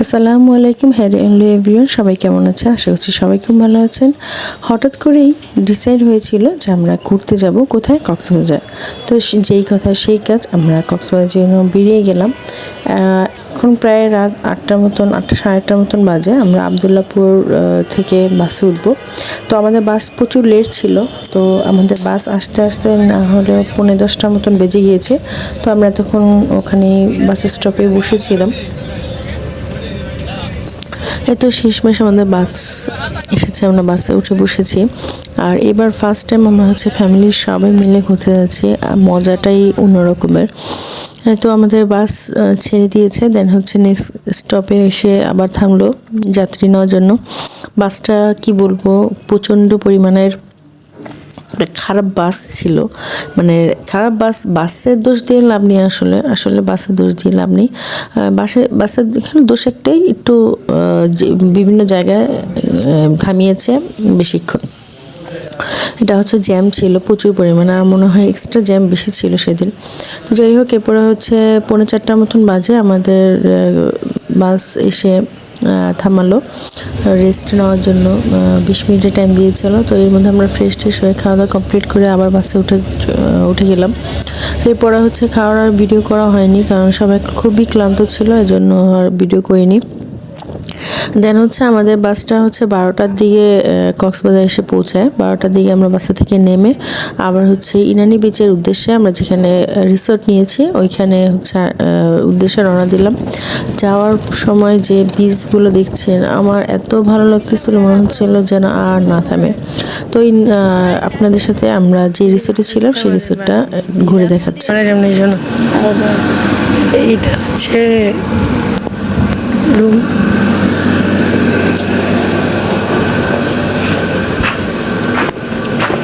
আসসালামু আলাইকুম, hello everyone, সবাই কেমন আছেন? আশা করছি সবাই খুব ভালো আছেন। হঠাৎ করেই ডিসাইড হয়েছিল যে আমরা ঘুরতে যাব কোথায়, কক্সবাজার। তো যেই কথা সেই কাজ, আমরা কক্সবাজার জন্য বেরিয়ে গেলাম। এখন প্রায় রাত 8টার মতন, 8টা সাড়ে 8টার মতন বাজে। আমরা আবদুল্লাপুর থেকে বাসে উঠবো। তো আমাদের বাস প্রচুর লেট ছিল, তো আমাদের বাস আসতে আসতে না হলেও 9:30টার মতন বেজে গিয়েছে। তো আমরা তখন ওখানে বাস স্টপে বসেছিলাম। এতো শেষমেশ আমাদের বাস এসেছে, আমরা বাসে উঠে বসেছি। আর এবার ফার্স্ট টাইম আমরা ফ্যামিলির সবাই মিলে ঘুরতে যাচ্ছি, মজাটাই অন্যরকমের। তো আমাদের বাস ছেড়ে দিয়েছে, দেন নেক্সট স্টপে এসে আবার থামলো যাত্রী নেওয়ার জন্য। বাসটা কি বলবো, প্রচণ্ড পরিমাণের খারাপ বাস ছিল। মানে খারাপ বাসের দোষ দিয়ে লাভ নেই, আসলে বাসের দোষ দিয়ে লাভ নেই। বাসের এখানে দোষ একটাই, একটু বিভিন্ন জায়গায় থামিয়েছে বেশিক্ষণ। এটা জ্যাম ছিল প্রচুর পরিমাণে, আর মনে হয় এক্সট্রা জ্যাম বেশি ছিল সেদিন। তো যাই হোক, এরপরে 3:45টার মতন বাজে আমাদের বাস এসে থামালো রেস্ট নেওয়ার জন্য। 20 মিনিটের টাইম দিয়েছিল। তো এর মধ্যে আমরা ফ্রেশ হয়ে খাওয়া দাওয়া কমপ্লিট করে আবার বাসে উঠে গেলাম। তো এরপরে খাওয়ার আর ভিডিও করা হয়নি, কারণ সবাই খুবই ক্লান্ত ছিল, এজন্য আর ভিডিও করিনি। দেন আমাদের বাসটা 12টার দিকে কক্সবাজার এসে পৌঁছায়। 12টার দিকে আমরা বাসা থেকে নেমে আবার ইনানি বিচের উদ্দেশ্যে, আমরা যেখানে রিসোর্ট নিয়েছি ওইখানে উদ্দেশ্যে রওনা দিলাম। যাওয়ার সময় যে বিচগুলো দেখছেন, আমার এত ভালো লাগতেছিল, মনে হচ্ছিল যেন আর না থামে। তো আপনাদের সাথে আমরা যে রিসোর্টে ছিলাম সেই রিসোর্টটা ঘুরে দেখাচ্ছি। এইটা রুম।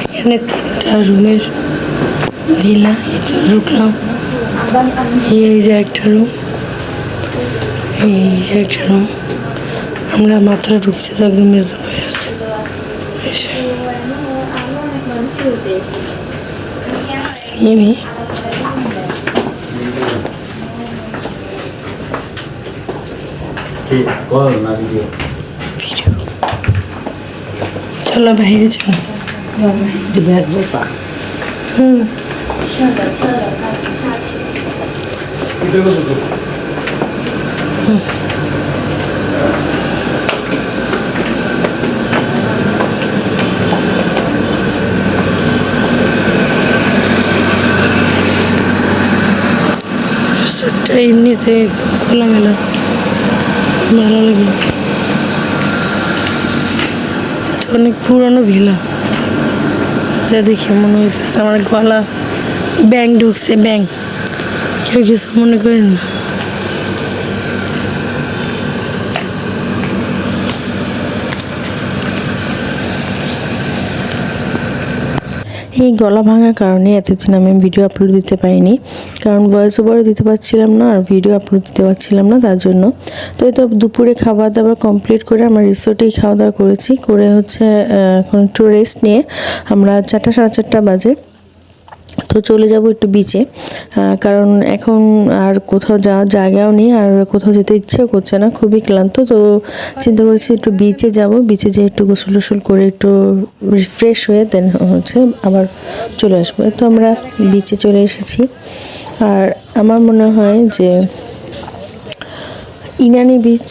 এখানে 3টা রুমের ভিলা। ঢুকলাম, এই যে একটা রুম, এই যে একটা রুম। আমরা মাত্র ঢুকছি, তো একদম মেজাব হয়ে আছে। সিমি চলো বাইরে চলো। এমনিতে খোলামেলা ভালো লাগলো। অনেক পুরনো ভিলা, যা দেখে মনে হইতেছে আমার গলা ব্যাং ঢুকছে। ব্যাং কেউ কিছু মনে করেন না। এই গলা ভাঙার কারণে এতদিন আমি ভিডিও আপলোড দিতে পারিনি, কারণ ভয়েস ওভারও দিতে পারছিলাম না আর ভিডিও আপলোড দিতে পারছিলাম না, তার জন্য। তো এই তো দুপুরে খাবার দাবার কমপ্লিট করে আমরা রিসোর্টেই খাওয়া দাওয়া করেছি। করে এখন একটু রেস্ট নিয়ে আমরা 4টা সাড়ে 4টা বাজে তো চলে যাব একটু বিচে, কারণ এখন আর কোথাও যাওয়ার জায়গাও নেই, আর কোথাও যেতে ইচ্ছেও করছে না, খুবই ক্লান্ত। তো চিন্তা করেছি একটু বিচে যাব, বিচে যেয়ে একটু গোসল করে একটু রিফ্রেশ হয়ে দেন আবার চলে আসবো। তো আমরা বিচে চলে এসেছি। আর আমার মনে হয় যে ইনানি বিচ,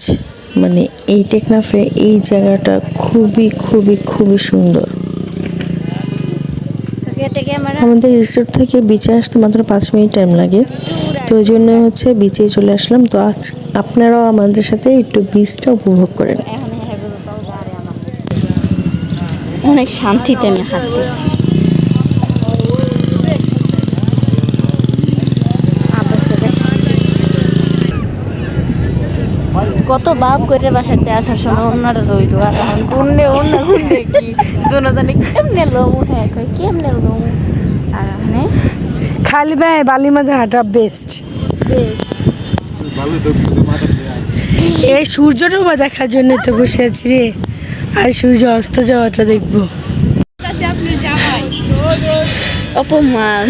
মানে এই টেকনাফের এই জায়গাটা খুবই খুবই খুবই সুন্দর। আমাদের রিসোর্ট থেকে বিচে আসতে মাত্র 5 মিনিট টাইম লাগে, তো ওই জন্য বিচে চলে আসলাম। তো আজ আপনারাও আমাদের সাথে একটু বিচটা উপভোগ করেন। অনেক শান্তিতে আমি হাঁটতেছি। কত বাপ করে বাসাতে আসার সময় অন্যরা রইল, আর এখন কোননে অন্য কোননে কি দুনো জানে কেমনে লমু, হ্যাঁ কই কেমনে লমু। আর মানে খালি ভাই বালি মাঝে হাঁটা বেস্ট। এই সূর্যটাও বা দেখার জন্য তো বসে আছি রে, আর সূর্য অস্ত যাওয়াটা দেখবো। অপমান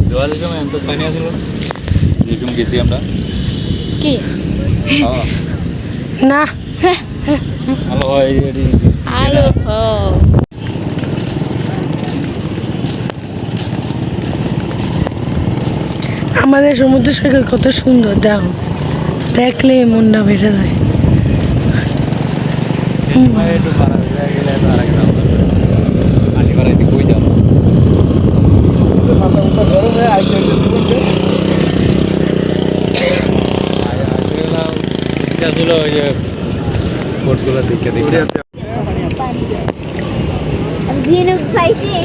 জোয়ারের সময় এত পানি আসছিল যেরকম গেছি আমরা কি না ভালো হয় আলো আমাদের সমুদ্র সৈকত কত সুন্দর, দেখো, দেখলে মনটা ভেটে যায়। একটু পাড়া হয়ে গেলে এত আর একটা পানি পাড়াইতে কই যাবো আসলে ওই যে বোটগুলো দেখে দেখে জিনুক পাইছি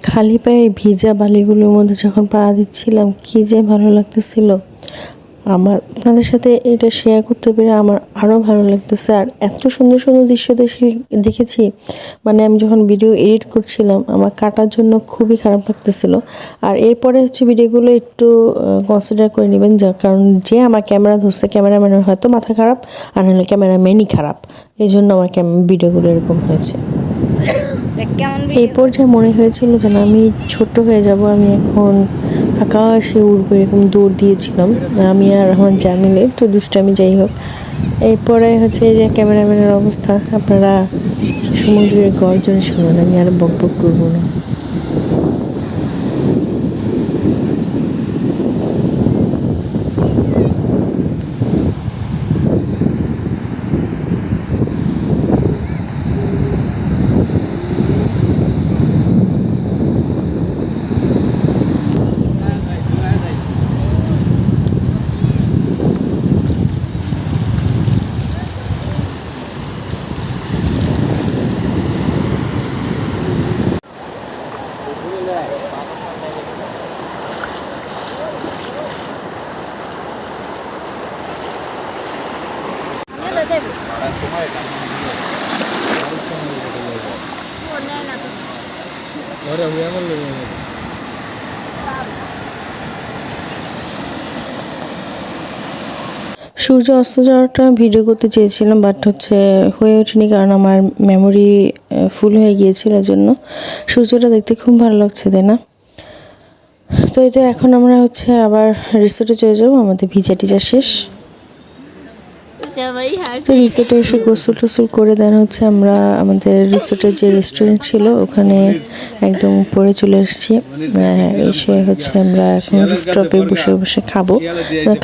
খালি পায়ে ভিজা বালিগুলোর মধ্যে যখন পা দিচ্ছিলাম কি যে ভালো লাগতেছিল। আমার আপনাদের সাথে এটা শেয়ার করতে পেরে আমার আরও ভালো লাগতেছে। আর এত সুন্দর সুন্দর দৃশ্য দেখেছি, মানে আমি যখন ভিডিও এডিট করছিলাম আমার কাটার জন্য খুবই খারাপ লাগতেছিল। আর এরপরে হচ্ছে ভিডিওগুলো একটু কনসিডার করে নেবেন, যার কারণ যে আমার ক্যামেরা ধরছে ক্যামেরাম্যানের হয়তো মাথা খারাপ, আর নাহলে ক্যামেরাম্যানই খারাপ, এই জন্য আমার ভিডিওগুলো এরকম হয়েছে। এই পর্যায়ে মনে হয়েছিল যেন আমি ছোট্ট হয়ে যাব, আমি এখন আকাশে উড়বো, এরকম দৌড় দিয়েছিলাম আমি আর আমার যা মিলে, তো দুষ্টামি যাই হোক। এরপরে হচ্ছে এই যে ক্যামেরাম্যানের অবস্থা, আপনারা সমুদ্রের গর্জন শুনুন, আমি আর বক বক করবো না। সূর্য অস্ত যাওয়াটা ভিডিও করতে চেয়েছিলাম, বাট হচ্ছে হয়ে ওঠেনি, কারণ আমার মেমোরি ফুল হয়ে গিয়েছিল, এর জন্য। সূর্যটা দেখতে খুব ভালো লাগছে, তাই না? তো এই যে এখন আমরা হচ্ছে আবার রিসোর্টে চলে যাবো, আমাদের ভিজা টিজা শেষ। তো রিসোর্টে এসে গোসল টোসল করে দেন হচ্ছে আমরা আমাদের রিসোর্টের যে রেস্টুরেন্ট ছিল ওখানে একদম উপরে চলে এসেছি। এসে হচ্ছে আমরা এখন রুফটপে বসে বসে খাবো,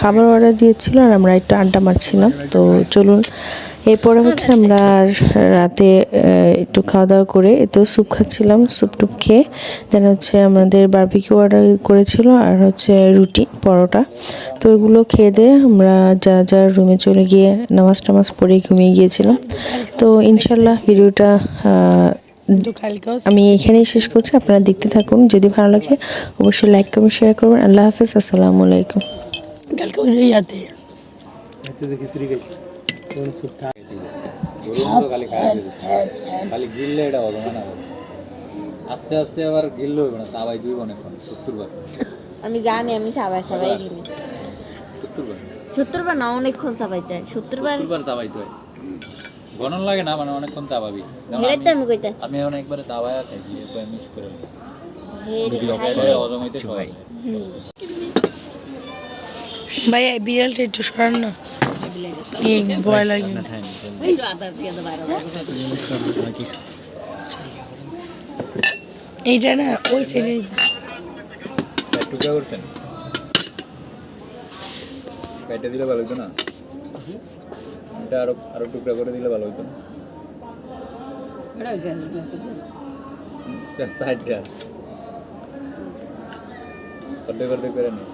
খাবার অর্ডার দিয়েছিল আর আমরা একটু আড্ডা মারছিলাম। তো চলুন, এরপরে হচ্ছে আমরা রাতে একটু খাওয়া দাওয়া করে তো স্যুপ খাচ্ছিলাম, স্যুপ টুপ খেয়ে দেন হচ্ছে আমাদের বারবিকিউ অর্ডার করেছিল আর হচ্ছে রুটি পরোটা। তো এগুলো খেয়ে দিয়ে আমরা যা রুমে চলে গিয়ে নামাজ টামাজ পড়ে ঘুমিয়ে গিয়েছিলাম। তো ইনশাল্লাহ ভিডিওটা আমি এখানেই শেষ করছি, আপনারা দেখতে থাকুন, যদি ভালো লাগে অবশ্যই লাইক কমেন্ট শেয়ার করবেন। আল্লাহ হাফেজ, আসসালামু আলাইকুম। খালি গিললে এটা হবে না, আস্তে আস্তে আবার গিললে হবে না, চাবাই দুই অনেকক্ষণ 70 বার। আমি জানি, আমি সবাই গেলি 70 বার 70 বার না, অনেকক্ষণ চাবাইতে হয়, 70 বার চাবাইতে হয়, গণন লাগে না, মানে অনেকক্ষণ চাবাবি। হেরে তো আমি কইতাছি, আমি এখন একবারে চাবায়া খাই, এরপর মিক্স করে হেরে খাইলে হজম হইতে সবাই। ভাই এই বিড়ালটা একটু সরান না, এই ভয় লাগে। এইটা না ওই সাইডে টুকরা করছেন, কাইটা দিলে ভালো হতো না, এটা আরো টুকরা করে দিলে ভালো হতো না। সাইডটা করতে করে নে,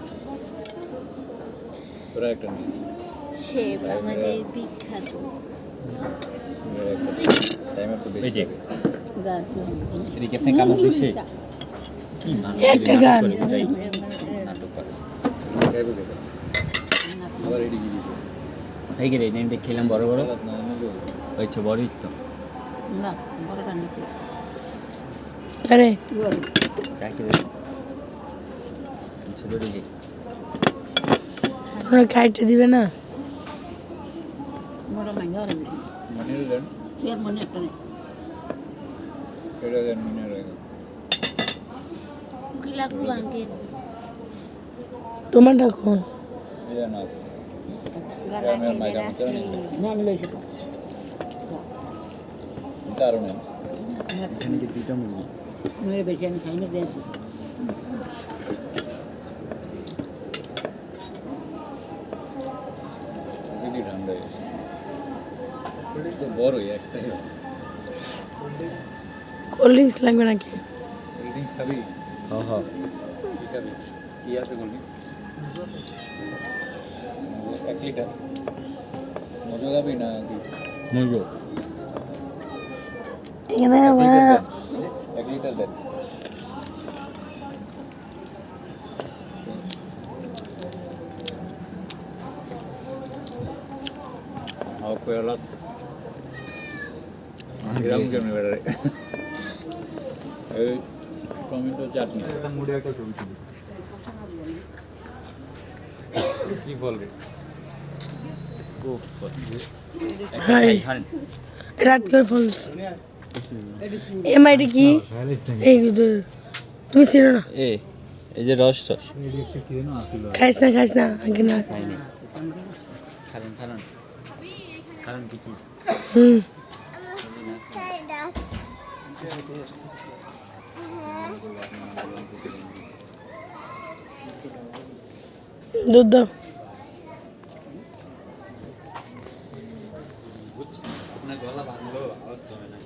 তোরা একটা নে, সে আমাদের বিখ্যাত গান। এদিকে আপনি কামড় দিছে একটা গান নাটক আছে আবার এদিকে দিছে এই গেলে খেলাম বড় বড় হয়েছে বড়ই তো না বড়টা নিচে আরে কি বলে চাকরি ছোট দিকে তোমরা কাইটে দিবে না? বড় না গড় মনে দেন এর মনে একটা নেই কেটে দেন মনে রয়ে কি লাগলো বাঙ্কে তোমারটা কোন? ইয়ে না গালা আমার মাইকা মতো নেই মন লইছে দারুণ এখানে কি দুইটা মুরগি মনে বেচেন খাইনে দেছে দিদি ঠান্ডা গেছে তো বড়ই একটাই কোল্ড ড্রিঙ্কস লাগবে নাকি? কোল্ড ড্রিঙ্কস খাবি হ্যাঁ হ্যাঁ কি খাবি কি আছে বলবি 1 লিটার মজা খাবি না কি মজা এখানে 1 লিটার দেন Ako kuya lot. Hiram কেমন বেড়ে এই টমেটো চাটনি মুড়ি একটা ছবি ছিল কি বলবে ও হাই রাত করে ফোন এমআইডি কি এই তুমি ছিল না? এই যে রস খাইস না আগে না খালেন খালেন কি হুম দুধ দাও আপনার গলা ভাঙলো অবস্থা হয় না